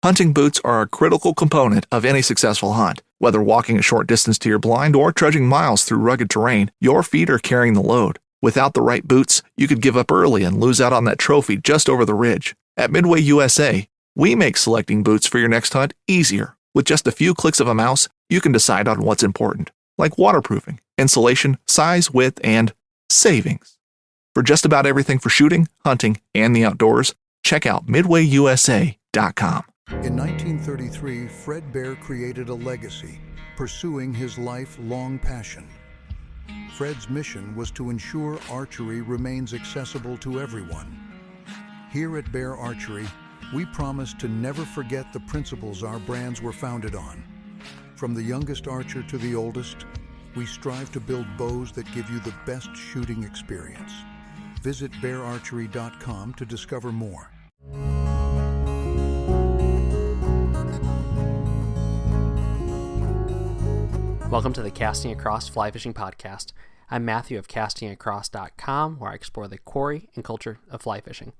Hunting boots are a critical component of any successful hunt. Whether walking a short distance to your blind or trudging miles through rugged terrain, your feet are carrying the load. Without the right boots, you could give up early and lose out on that trophy just over the ridge. At Midway USA, we make selecting boots for your next hunt easier. With just a few clicks of a mouse, you can decide on what's important, like waterproofing, insulation, size, width, and savings. For just about everything for shooting, hunting, and the outdoors, check out MidwayUSA.com. In 1933, Fred Bear created a legacy, pursuing his lifelong passion. Fred's mission was to ensure archery remains accessible to everyone. Here at Bear Archery, we promise to never forget the principles our brands were founded on. From the youngest archer to the oldest, we strive to build bows that give you the best shooting experience. Visit beararchery.com to discover more. Welcome to the Casting Across Fly Fishing Podcast. I'm Matthew of castingacross.com, where I explore the quarry and culture of fly fishing.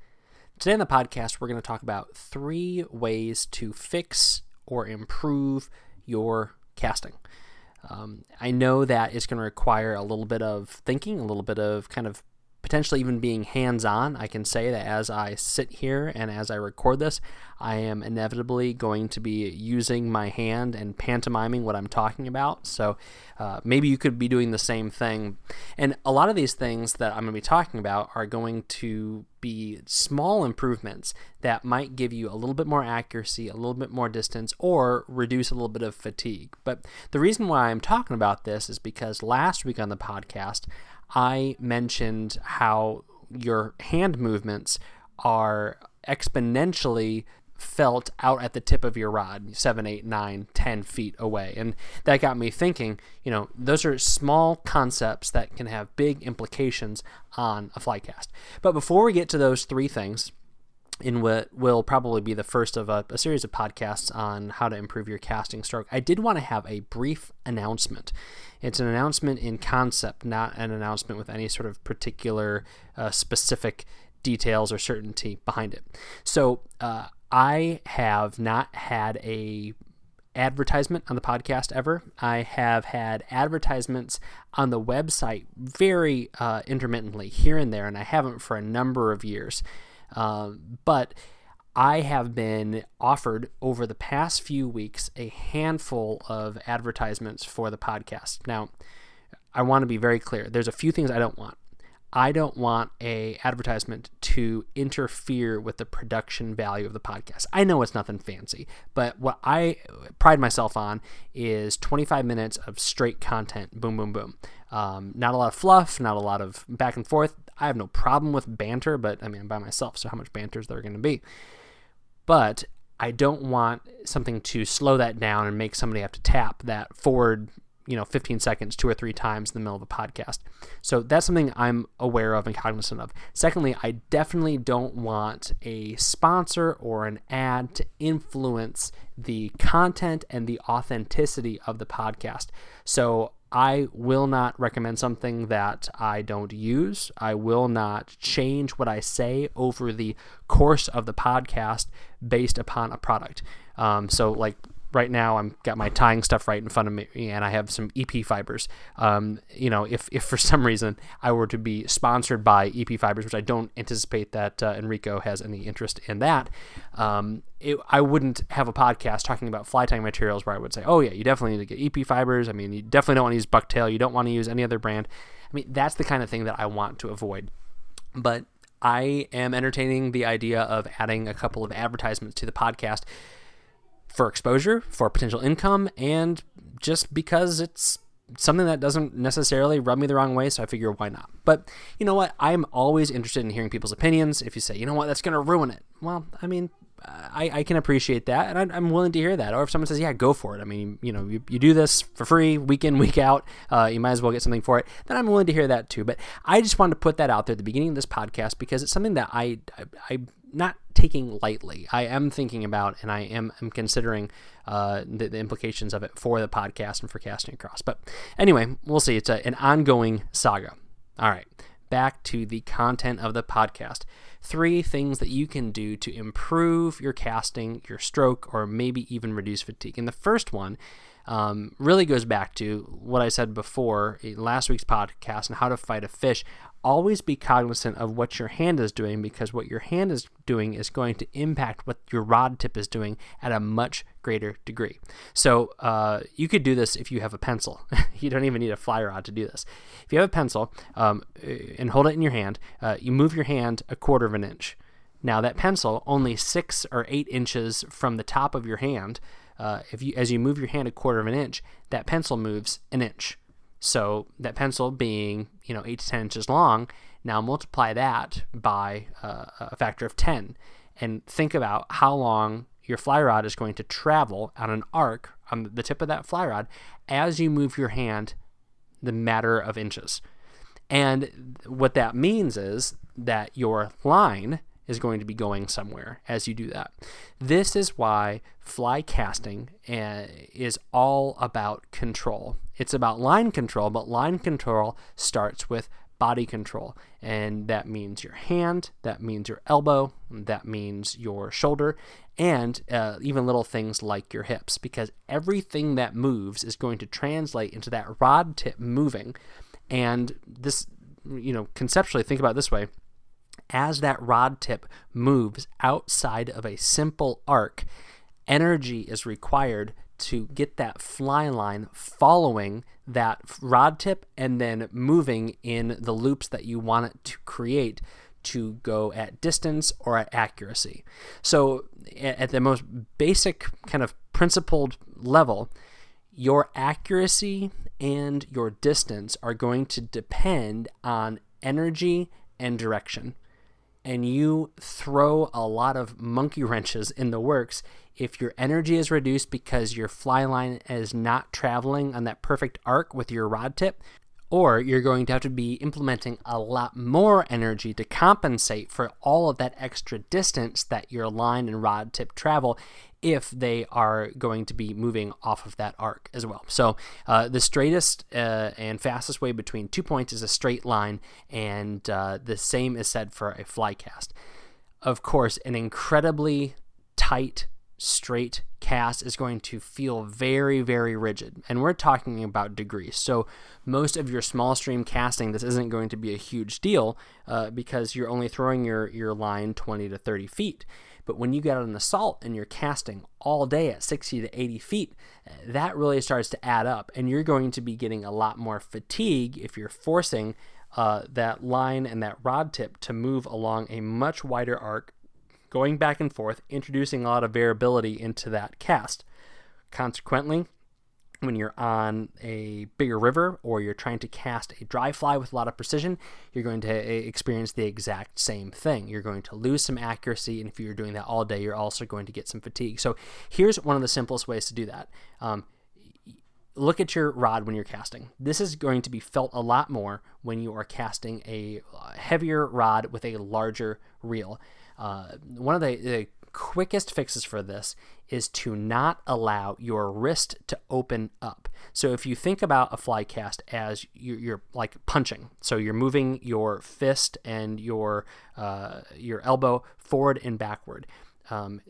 Today on the podcast, we're going to talk about 3 ways to fix or improve your casting. I know that it's going to require a little bit of thinking, a little bit of kind of potentially even being hands-on. I can say that as I sit here and as I record this, I am inevitably going to be using my hand and pantomiming what I'm talking about. So maybe you could be doing the same thing. And a lot of these things that I'm going to be talking about are going to be small improvements that might give you a little bit more accuracy, a little bit more distance, or reduce a little bit of fatigue. But the reason why I'm talking about this is because last week on the podcast, I mentioned how your hand movements are exponentially felt out at the tip of your rod, 7, 8, 9, 10 feet away. And that got me thinking, those are small concepts that can have big implications on a fly cast. But before we get to those 3 things, in what will probably be the first of a series of podcasts on how to improve your casting stroke, I did want to have a brief announcement. It's an announcement in concept, not an announcement with any sort of particular specific details or certainty behind it. So I have not had a advertisement on the podcast ever. I have had advertisements on the website very intermittently here and there, and I haven't for a number of years. But I have been offered over the past few weeks a handful of advertisements for the podcast. Now, I want to be very clear. There's a few things I don't want. I don't want a advertisement to interfere with the production value of the podcast. I know it's nothing fancy, but what I pride myself on is 25 minutes of straight content. Boom, boom, boom. Not a lot of fluff, not a lot of back and forth. I have no problem with banter, but I mean, I'm by myself, so how much banter is there going to be? But I don't want something to slow that down and make somebody have to tap that forward 15 seconds 2 or 3 times in the middle of a podcast. So that's something I'm aware of and cognizant of. Secondly, I definitely don't want a sponsor or an ad to influence the content and the authenticity of the podcast. So I will not recommend something that I don't use. I will not change what I say over the course of the podcast based upon a product. So like right now, I've got my tying stuff right in front of me, and I have some EP fibers. If for some reason I were to be sponsored by EP fibers, which I don't anticipate that Enrico has any interest in that, I wouldn't have a podcast talking about fly tying materials where I would say, oh yeah, you definitely need to get EP fibers. I mean, you definitely don't want to use bucktail. You don't want to use any other brand. I mean, that's the kind of thing that I want to avoid. But I am entertaining the idea of adding a couple of advertisements to the podcast for exposure, for potential income, and just because it's something that doesn't necessarily rub me the wrong way, so I figure why not. But you know what? I'm always interested in hearing people's opinions. If you say, you know what, that's going to ruin it. Well, I mean, I can appreciate that, and I'm willing to hear that. Or if someone says, yeah, go for it. I mean, you do this for free, week in, week out, you might as well get something for it. Then I'm willing to hear that too. But I just wanted to put that out there at the beginning of this podcast because it's something that I'm not taking lightly. I am thinking about, and I'm considering the implications of it for the podcast and for Casting Across. But anyway, we'll see. It's an ongoing saga. All right, back to the content of the podcast. 3 things that you can do to improve your casting, your stroke, or maybe even reduce fatigue. And the first one really goes back to what I said before in last week's podcast on how to fight a fish. Always be cognizant of what your hand is doing, because what your hand is doing is going to impact what your rod tip is doing at a much greater degree. So you could do this if you have a pencil. You don't even need a fly rod to do this. If you have a pencil and hold it in your hand, you move your hand 1/4 of an inch. Now that pencil, only 6 or 8 inches from the top of your hand, as you move your hand 1/4 of an inch, that pencil moves an inch. So that pencil being 8 to 10 inches long, now multiply that by a factor of 10, and think about how long your fly rod is going to travel on an arc on the tip of that fly rod as you move your hand the matter of inches. And what that means is that your line is going to be going somewhere as you do that. This is why fly casting is all about control. It's about line control, but line control starts with body control. And that means your hand, that means your elbow, that means your shoulder, and even little things like your hips, because everything that moves is going to translate into that rod tip moving. And this, conceptually think about it this way. As that rod tip moves outside of a simple arc, energy is required to get that fly line following that rod tip and then moving in the loops that you want it to create to go at distance or at accuracy. So at the most basic kind of principled level, your accuracy and your distance are going to depend on energy and direction. And you throw a lot of monkey wrenches in the works if your energy is reduced because your fly line is not traveling on that perfect arc with your rod tip, or you're going to have to be implementing a lot more energy to compensate for all of that extra distance that your line and rod tip travel if they are going to be moving off of that arc as well. So the straightest and fastest way between 2 points is a straight line, and the same is said for a fly cast. Of course, an incredibly tight, straight cast is going to feel very, very rigid, and we're talking about degrees. So most of your small stream casting, this isn't going to be a huge deal because you're only throwing your line 20 to 30 feet. But when you get on the salt and you're casting all day at 60 to 80 feet, that really starts to add up, and you're going to be getting a lot more fatigue if you're forcing that line and that rod tip to move along a much wider arc, going back and forth, introducing a lot of variability into that cast. Consequently, when you're on a bigger river or you're trying to cast a dry fly with a lot of precision, you're going to experience the exact same thing. You're going to lose some accuracy, and if you're doing that all day, you're also going to get some fatigue. So here's one of the simplest ways to do that. Look at your rod when you're casting. This is going to be felt a lot more when you are casting a heavier rod with a larger reel. One of the quickest fixes for this is to not allow your wrist to open up. So if you think about a fly cast as you're like punching, so you're moving your fist and your elbow forward and backward.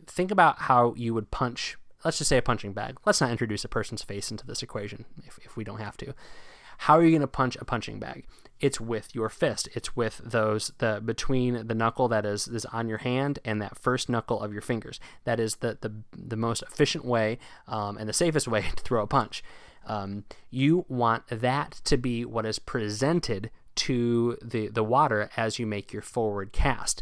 Think about how you would punch, let's just say a punching bag. Let's not introduce a person's face into this equation if we don't have to. How are you going to punch a punching bag? It's with your fist. It's with between the knuckle that is on your hand and that first knuckle of your fingers. That is the most efficient way and the safest way to throw a punch. You want that to be what is presented to the water as you make your forward cast.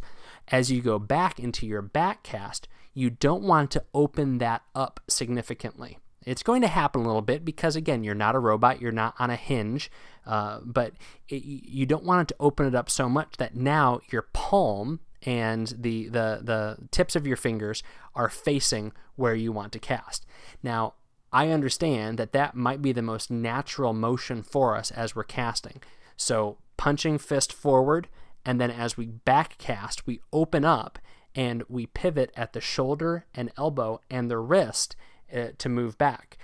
As you go back into your back cast, you don't want to open that up significantly. It's going to happen a little bit because, again, you're not a robot, you're not on a hinge, but you don't want it to open it up so much that now your palm and the tips of your fingers are facing where you want to cast. Now, I understand that might be the most natural motion for us as we're casting. So punching fist forward, and then as we back cast, we open up and we pivot at the shoulder and elbow and the wrist to move back.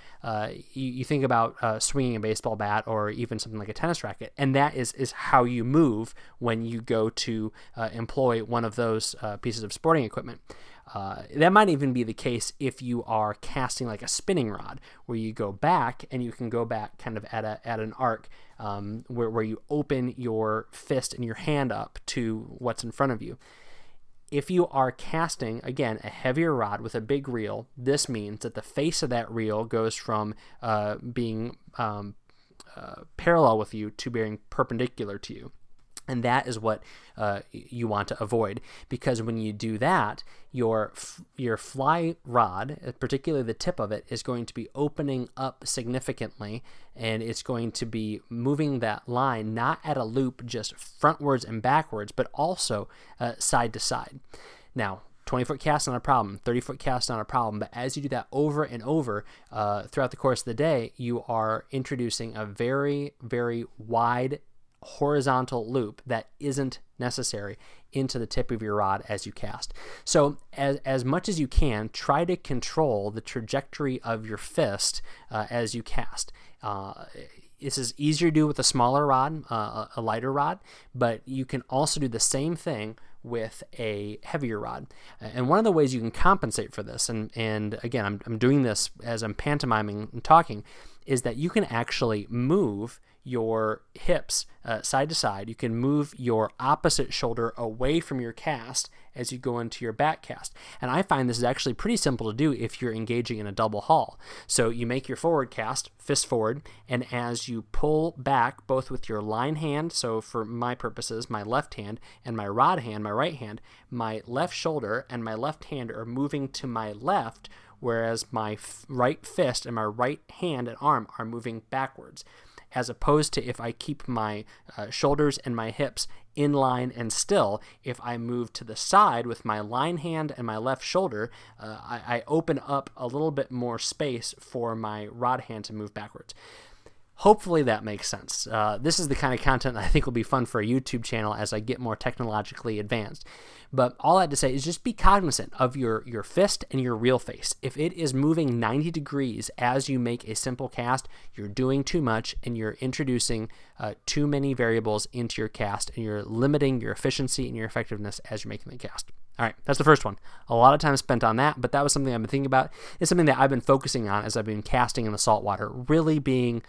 You think about swinging a baseball bat or even something like a tennis racket, and that is how you move when you go to employ one of those pieces of sporting equipment. That might even be the case if you are casting like a spinning rod, where you go back and you can go back kind of at an arc, where you open your fist and your hand up to what's in front of you. If you are casting, again, a heavier rod with a big reel, this means that the face of that reel goes from being parallel with you to being perpendicular to you. And that is what you want to avoid, because when you do that, your fly rod, particularly the tip of it, is going to be opening up significantly, and it's going to be moving that line not at a loop just frontwards and backwards, but also side to side. Now, 20-foot cast, not a problem. 30-foot cast, not a problem. But as you do that over and over throughout the course of the day, you are introducing a very, very wide horizontal loop that isn't necessary into the tip of your rod as you cast. So as much as you can, try to control the trajectory of your fist as you cast. This is easier to do with a smaller rod, a lighter rod, but you can also do the same thing with a heavier rod. And one of the ways you can compensate for this, and again, I'm doing this as I'm pantomiming and talking, is that you can actually move your hips side to side. You can move your opposite shoulder away from your cast as you go into your back cast. And I find this is actually pretty simple to do if you're engaging in a double haul. So you make your forward cast, fist forward, and as you pull back both with your line hand, so for my purposes, my left hand, and my rod hand, my right hand, my left shoulder and my left hand are moving to my left, whereas my right fist and my right hand and arm are moving backwards. As opposed to if I keep my shoulders and my hips in line and still, if I move to the side with my line hand and my left shoulder, I open up a little bit more space for my rod hand to move backwards. Hopefully that makes sense. This is the kind of content that I think will be fun for a YouTube channel as I get more technologically advanced. But all I had to say is just be cognizant of your fist and your reel face. If it is moving 90 degrees as you make a simple cast, you're doing too much and you're introducing too many variables into your cast, and you're limiting your efficiency and your effectiveness as you're making the cast. All right, that's the first one. A lot of time spent on that, but that was something I've been thinking about. It's something that I've been focusing on as I've been casting in the saltwater, really being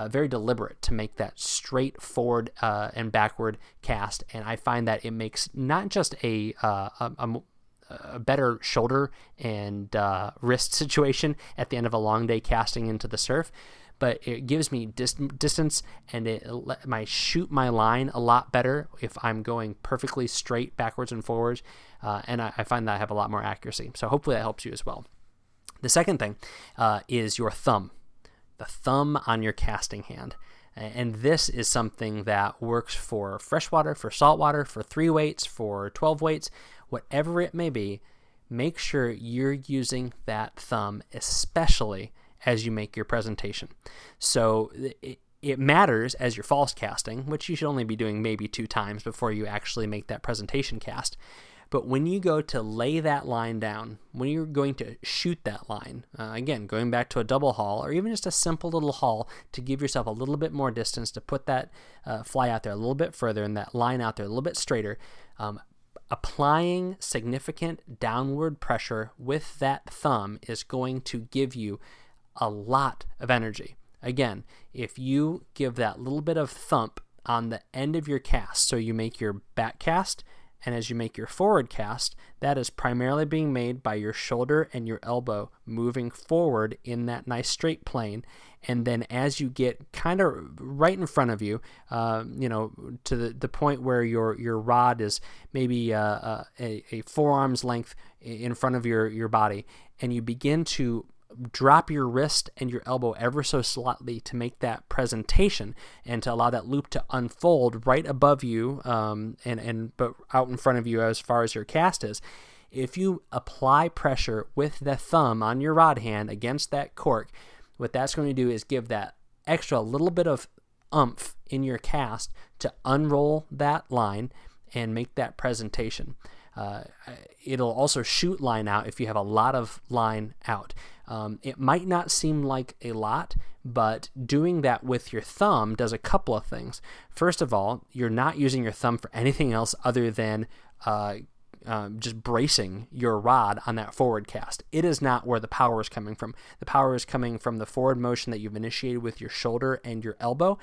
very deliberate to make that straight forward and backward cast. And I find that it makes not just a better shoulder and wrist situation at the end of a long day casting into the surf, but it gives me distance, and it might shoot my line a lot better if I'm going perfectly straight backwards and forwards, and I find that I have a lot more accuracy. So hopefully that helps you as well. The second thing is your thumb, the thumb on your casting hand. And this is something that works for freshwater, for saltwater, for 3 weights, for 12 weights, whatever it may be. Make sure you're using that thumb, especially as you make your presentation. So it matters as you're false casting, which you should only be doing maybe 2 times before you actually make that presentation cast. But when you go to lay that line down, when you're going to shoot that line, again, going back to a double haul or even just a simple little haul to give yourself a little bit more distance, to put that fly out there a little bit further and that line out there a little bit straighter, applying significant downward pressure with that thumb is going to give you a lot of energy. Again, if you give that little bit of thump on the end of your cast, so you make your back cast, and as you make your forward cast, that is primarily being made by your shoulder and your elbow moving forward in that nice straight plane. And then as you get kind of right in front of you, to the point where your rod is maybe a forearm's length in front of your body, and you begin to drop your wrist and your elbow ever so slightly to make that presentation and to allow that loop to unfold right above you, but out in front of you as far as your cast is. If you apply pressure with the thumb on your rod hand against that cork, what that's going to do is give that extra little bit of oomph in your cast to unroll that line and make that presentation. It'll also shoot line out if you have a lot of line out. It might not seem like a lot, but doing that with your thumb does a couple of things. First of all, you're not using your thumb for anything else other than just bracing your rod on that forward cast. It is not where the power is coming from. The power is coming from the forward motion that you've initiated with your shoulder and your elbow.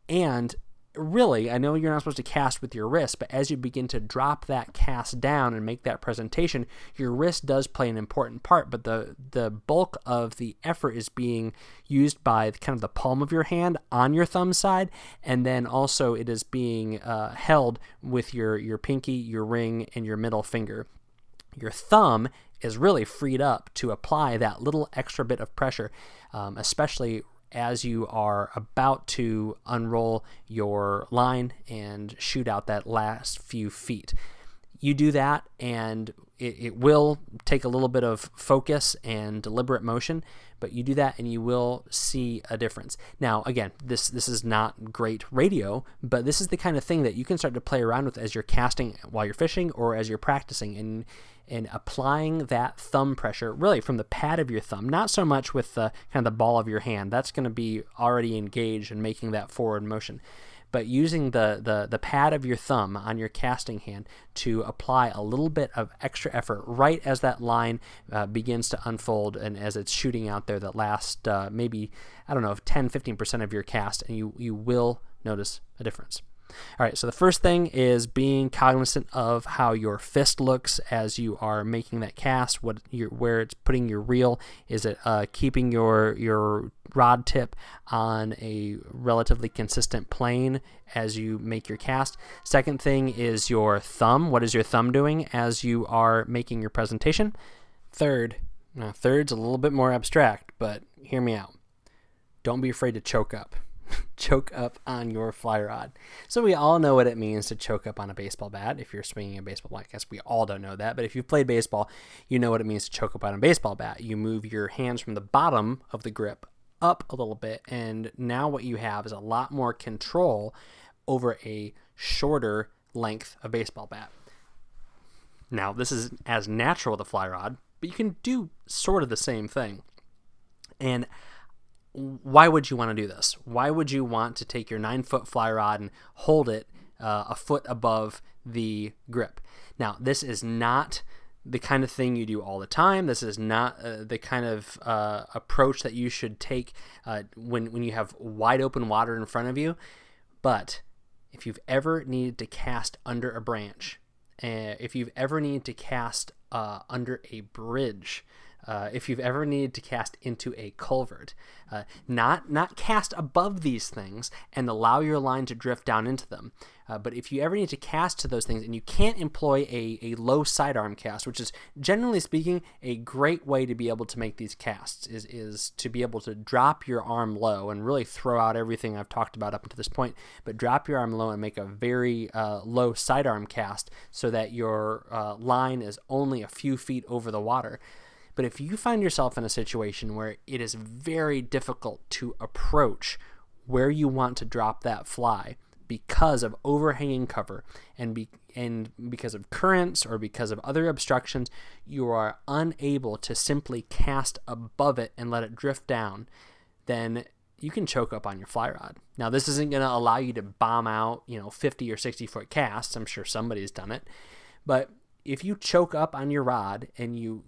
And really, I know you're not supposed to cast with your wrist, but as you begin to drop that cast down and make that presentation, your wrist does play an important part, but the bulk of the effort is being used by kind of the palm of your hand on your thumb side, and then also it is being held with your pinky, your ring, and your middle finger. Your thumb is really freed up to apply that little extra bit of pressure, especially as you are about to unroll your line and shoot out that last few feet. You do that, and it will take a little bit of focus and deliberate motion, but you do that and you will see a difference. Now, again, this is not great radio, but this is the kind of thing that you can start to play around with as you're casting while you're fishing or as you're practicing, and applying that thumb pressure really from the pad of your thumb, not so much with the kind of the ball of your hand. That's going to be already engaged and making that forward motion. But using the pad of your thumb on your casting hand to apply a little bit of extra effort right as that line begins to unfold and as it's shooting out there, that last maybe, 10-15% of your cast, and you will notice a difference. All right, so the first thing is being cognizant of how your fist looks as you are making that cast, where it's putting your reel. Is it keeping your rod tip on a relatively consistent plane as you make your cast? Second thing is your thumb. What is your thumb doing as you are making your presentation? Third's a little bit more abstract, but hear me out. Don't be afraid to choke up. Choke up on your fly rod. So we all know what it means to choke up on a baseball bat. If you're swinging a baseball bat, I guess we all don't know that, but if you've played baseball, you know what it means to choke up on a baseball bat. You move your hands from the bottom of the grip up a little bit, and now what you have is a lot more control over a shorter length of baseball bat. Now, this is as natural with a fly rod, but you can do sort of the same thing. And why would you want to do this? Why would you want to take your 9-foot fly rod and hold it a foot above the grip? Now, this is not the kind of thing you do all the time. This is not the kind of approach that you should take when you have wide open water in front of you. But if you've ever needed to cast under a branch, if you've ever needed to cast under a bridge, if you've ever needed to cast into a culvert, not cast above these things and allow your line to drift down into them, but if you ever need to cast to those things and you can't employ a low sidearm cast, which is generally speaking a great way to be able to make these casts, is to be able to drop your arm low and really throw out everything I've talked about up until this point, but drop your arm low and make a very low sidearm cast so that your line is only a few feet over the water. But if you find yourself in a situation where it is very difficult to approach where you want to drop that fly because of overhanging cover and because of currents or because of other obstructions, you are unable to simply cast above it and let it drift down, then you can choke up on your fly rod. Now, this isn't going to allow you to bomb out, 50 or 60 foot casts. I'm sure somebody's done it. But if you choke up on your rod and you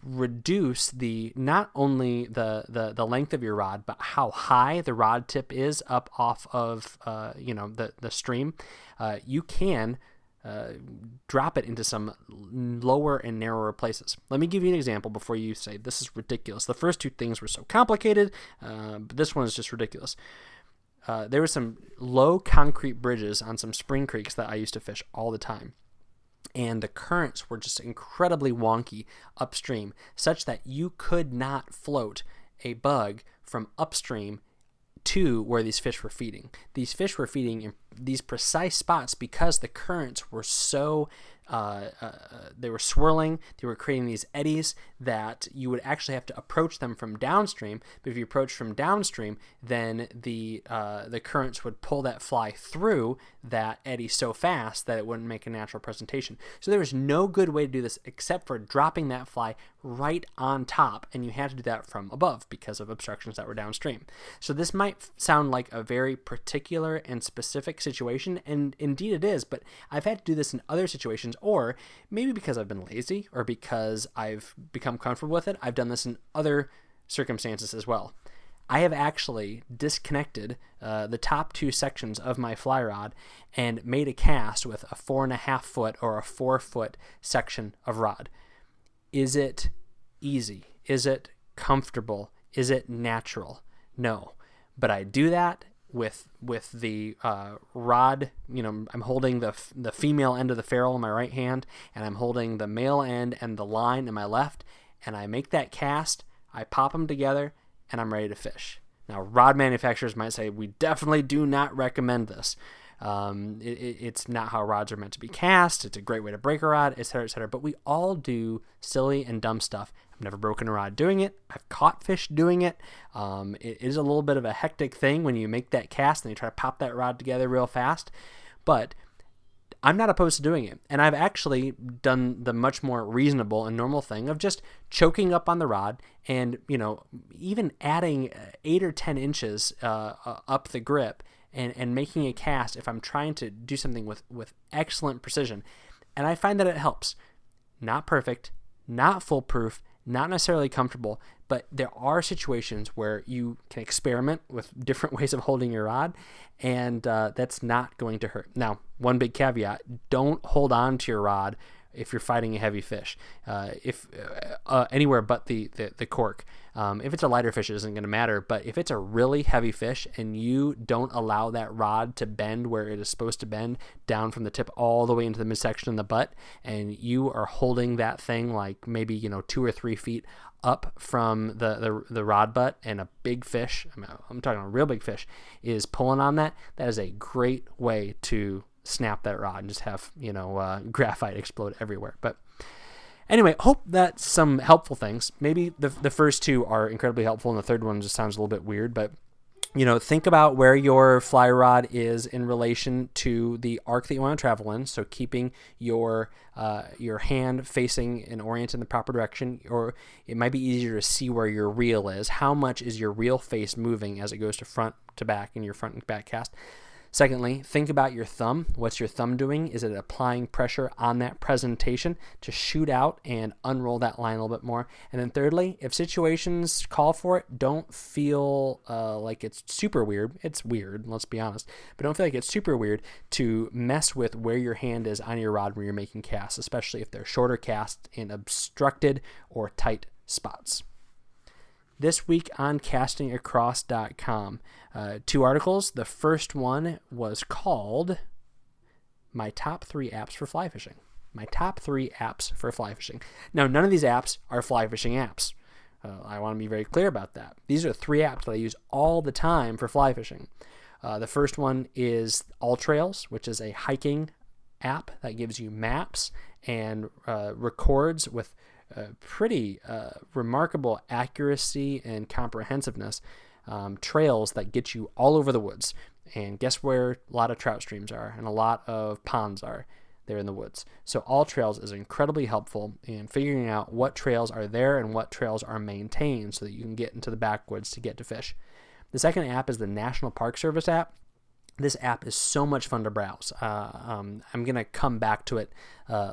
reduce not only the length of your rod, but how high the rod tip is up off of the stream, you can drop it into some lower and narrower places. Let me give you an example before you say this is ridiculous. The first two things were so complicated, but this one is just ridiculous. There were some low concrete bridges on some spring creeks that I used to fish all the time. And the currents were just incredibly wonky upstream, such that you could not float a bug from upstream to where these fish were feeding. These fish were feeding in these precise spots because the currents were so they were swirling, they were creating these eddies that you would actually have to approach them from downstream. But if you approach from downstream, then the currents would pull that fly through that eddy so fast that it wouldn't make a natural presentation. So there was no good way to do this except for dropping that fly right on top, and you had to do that from above because of obstructions that were downstream. So this might sound like a very particular and specific situation, and indeed it is, but I've had to do this in other situations, or maybe because I've been lazy or because I've become comfortable with it, I've done this in other circumstances as well. I have actually disconnected the top 2 sections of my fly rod and made a cast with a 4.5 foot or a 4 foot section of rod. Is it easy? Is it comfortable? Is it natural? No. But I do that with the rod. I'm holding the female end of the ferrule in my right hand, and I'm holding the male end and the line in my left, and I make that cast, I pop them together, and I'm ready to fish. Now, rod manufacturers might say, we definitely do not recommend this. It's not how rods are meant to be cast. It's a great way to break a rod, etc., etc. But we all do silly and dumb stuff. I've never broken a rod doing it. I've caught fish doing it. It is a little bit of a hectic thing when you make that cast and you try to pop that rod together real fast. But I'm not opposed to doing it. And I've actually done the much more reasonable and normal thing of just choking up on the rod and, even adding 8 or 10 inches up the grip and making a cast if I'm trying to do something with excellent precision. And I find that it helps. Not perfect, not foolproof, not necessarily comfortable, but there are situations where you can experiment with different ways of holding your rod, and that's not going to hurt. Now, one big caveat, don't hold on to your rod if you're fighting a heavy fish, if anywhere but the cork. If it's a lighter fish, it isn't going to matter, but if it's a really heavy fish and you don't allow that rod to bend where it is supposed to bend down from the tip all the way into the midsection of the butt, and you are holding that thing like maybe 2 or 3 feet up from the rod butt, and a big fish, I'm talking a real big fish, is pulling on that is a great way to snap that rod and just have graphite explode everywhere. But anyway, hope that's some helpful things. Maybe the first 2 are incredibly helpful, and the third one just sounds a little bit weird, but think about where your fly rod is in relation to the arc that you want to travel in. So keeping your hand facing and oriented in the proper direction, or it might be easier to see where your reel is. How much is your reel face moving as it goes to front to back in your front and back cast? Secondly, think about your thumb. What's your thumb doing? Is it applying pressure on that presentation to shoot out and unroll that line a little bit more? And then thirdly, if situations call for it, don't feel like it's super weird. It's weird, let's be honest, but don't feel like it's super weird to mess with where your hand is on your rod when you're making casts, especially if they're shorter casts in obstructed or tight spots. This week on castingacross.com, 2 articles. The first one was called My Top 3 Apps for Fly Fishing. My top 3 apps for fly fishing. Now, none of these apps are fly fishing apps. I want to be very clear about that. These are 3 apps that I use all the time for fly fishing. The first one is All Trails, which is a hiking app that gives you maps and records with pretty remarkable accuracy and comprehensiveness trails that get you all over the woods. And guess where a lot of trout streams are and a lot of ponds are? They're in the woods. So All Trails is incredibly helpful in figuring out what trails are there and what trails are maintained so that you can get into the backwoods to get to fish. The second app is the National Park Service app. This app is so much fun to browse. I'm going to come back to it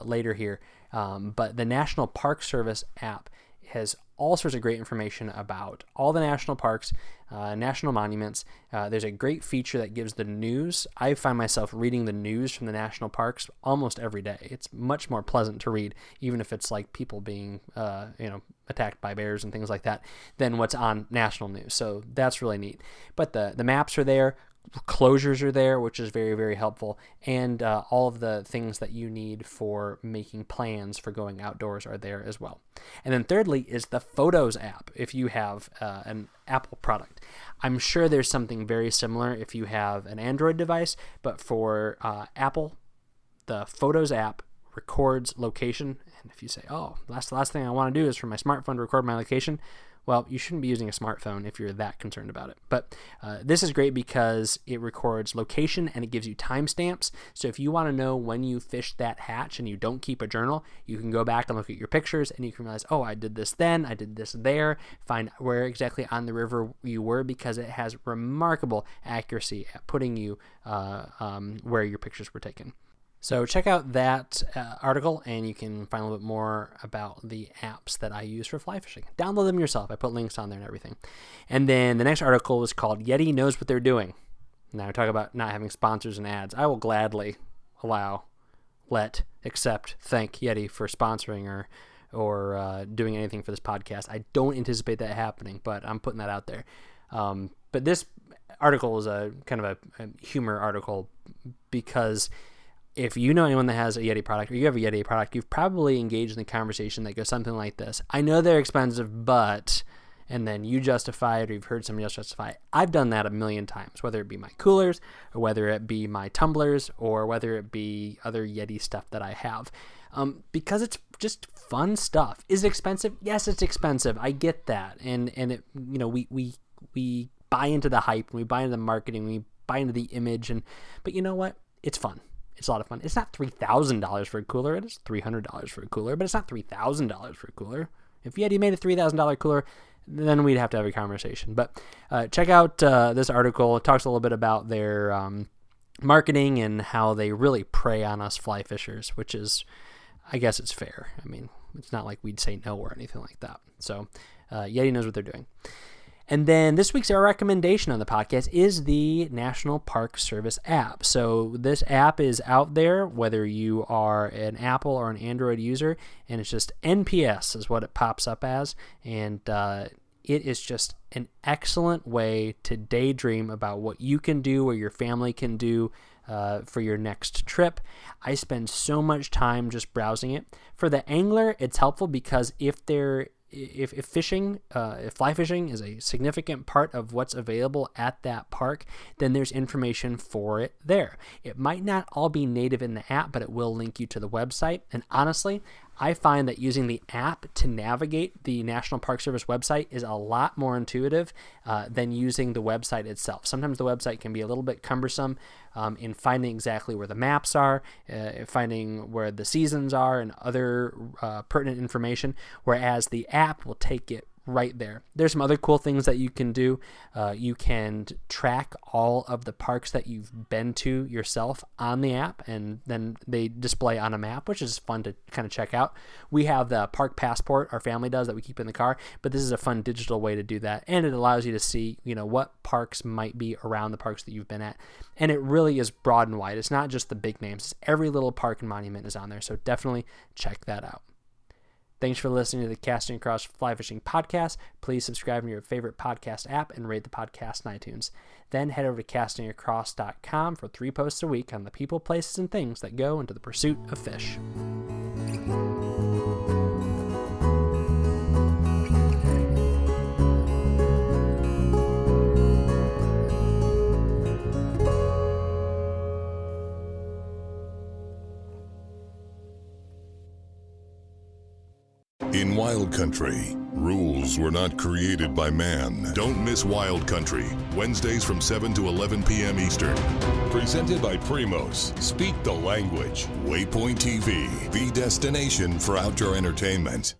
later here. But the National Park Service app has all sorts of great information about all the national parks, national monuments. There's a great feature that gives the news. I find myself reading the news from the national parks almost every day. It's much more pleasant to read, even if it's like people being attacked by bears and things like that, than what's on national news. So that's really neat. But the maps are there. Closures are there, which is very, very helpful, and all of the things that you need for making plans for going outdoors are there as well. And then thirdly is the Photos app if you have an Apple product. I'm sure there's something very similar if you have an Android device, but for Apple, the Photos app records location. And if you say, oh, that's the last thing I want to do is for my smartphone to record my location, Well, you shouldn't be using a smartphone if you're that concerned about it. But this is great because it records location and it gives you timestamps. So if you want to know when you fished that hatch and you don't keep a journal, you can go back and look at your pictures and you can realize, oh, I did this then, I did this there, find where exactly on the river you were, because it has remarkable accuracy at putting you where your pictures were taken. So check out that article, and you can find a little bit more about the apps that I use for fly fishing. Download them yourself. I put links on there and everything. And then the next article was called Yeti Knows What They're Doing. Now, we talk about not having sponsors and ads. I will gladly accept, thank Yeti for sponsoring or doing anything for this podcast. I don't anticipate that happening, but I'm putting that out there. But this article is a kind of a humor article, because if you know anyone that has a Yeti product, or you have a Yeti product, you've probably engaged in the conversation that goes something like this. I know they're expensive, but, and then you justify it, or you've heard somebody else justify it. I've done that a million times, whether it be my coolers, or whether it be my tumblers, or whether it be other Yeti stuff that I have. Because it's just fun stuff. Is it expensive? Yes, it's expensive. I get that. And it, we buy into the hype, and we buy into the marketing, we buy into the image, but you know what? It's fun. It's a lot of fun. It's not $3,000 for a cooler. It is $300 for a cooler, but it's not $3,000 for a cooler. If Yeti made a $3,000 cooler, then we'd have to have a conversation. But check out this article. It talks a little bit about their marketing and how they really prey on us fly fishers, which is, I guess it's fair. I mean, it's not like we'd say no or anything like that. So Yeti knows what they're doing. And then this week's our recommendation on the podcast is the National Park Service app. So this app is out there, whether you are an Apple or an Android user, and it's just NPS is what it pops up as. And it is just an excellent way to daydream about what you can do or your family can do for your next trip. I spend so much time just browsing it. For the angler, it's helpful because if fly fishing is a significant part of what's available at that park, then there's information for it there. It might not all be native in the app, but it will link you to the website. And honestly, I find that using the app to navigate the National Park Service website is a lot more intuitive than using the website itself. Sometimes the website can be a little bit cumbersome in finding exactly where the maps are, finding where the seasons are, and other pertinent information, whereas the app will take it right there. There's some other cool things that you can do. You can track all of the parks that you've been to yourself on the app, and then they display on a map, which is fun to kind of check out. We have the park passport, our family does, that we keep in the car, but this is a fun digital way to do that, and it allows you to see, what parks might be around the parks that you've been at. And it really is broad and wide. It's not just the big names. Every little park and monument is on there, so definitely check that out. Thanks for listening to the Casting Across Fly Fishing podcast. Please subscribe to your favorite podcast app and rate the podcast on iTunes. Then head over to castingacross.com for 3 posts a week on the people, places, and things that go into the pursuit of fish. In Wild Country, rules were not created by man. Don't miss Wild Country, Wednesdays from 7 to 11 p.m. Eastern. Presented by Primos. Speak the language. Waypoint TV, the destination for outdoor entertainment.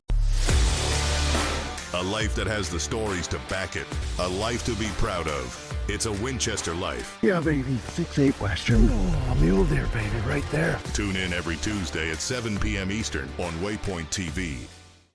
A life that has the stories to back it. A life to be proud of. It's a Winchester life. Yeah, baby. 6'8" Western. Oh, mule deer, baby, right there. Tune in every Tuesday at 7 p.m. Eastern on Waypoint TV.